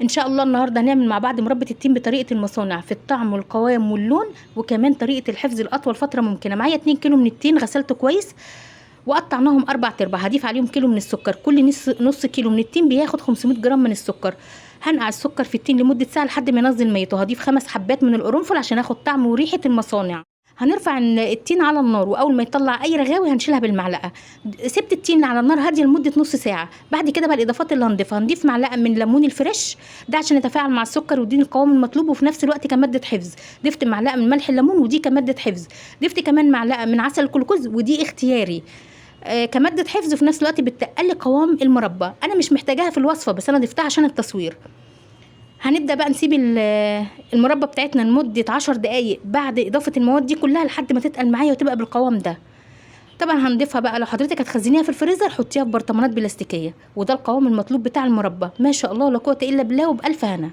ان شاء الله النهارده هنعمل مع بعض مربى التين بطريقه المصانع في الطعم والقوام واللون، وكمان طريقه الحفظ لاطول فتره ممكنه. معايا 2 كيلو من التين غسلته كويس وقطعناهم 4 ارباع. هضيف عليهم كيلو من السكر، كل نص كيلو من التين بياخد 500 جرام من السكر. هنقع السكر في التين لمده ساعه لحد ما ينزل ميته. هضيف 5 حبات من القرنفل عشان اخد طعم وريحه المصانع. هنرفع التين على النار، واول ما يطلع اي رغاوي هنشيلها بالمعلقه. سبت التين على النار هاديه لمده نص ساعه. بعد كده بقى الاضافات اللي هنضيفها، هنضيف معلقه من ليمون الفريش ده عشان يتفاعل مع السكر ويديني القوام المطلوب، وفي نفس الوقت كماده حفظ. ضفت معلقه من ملح الليمون ودي كماده حفظ. ضفت كمان معلقه من عسل الكلوكوز ودي اختياري كماده حفظ، وفي نفس الوقت بتقلي قوام المربى. انا مش محتاجاها في الوصفه، بس انا ضفتها عشان التصوير. هنبدأ بقى نسيب المربى بتاعتنا لمدة 10 دقايق بعد إضافة المواد دي كلها لحد ما تتقل معايا وتبقى بالقوام ده. طبعا هنضيفها بقى، لو حضرتك هتخزنيها في الفريزر حطيها في برطمانات بلاستيكية. وده القوام المطلوب بتاع المربى. ما شاء الله لا قوة إلا بالله، وبألف هنا.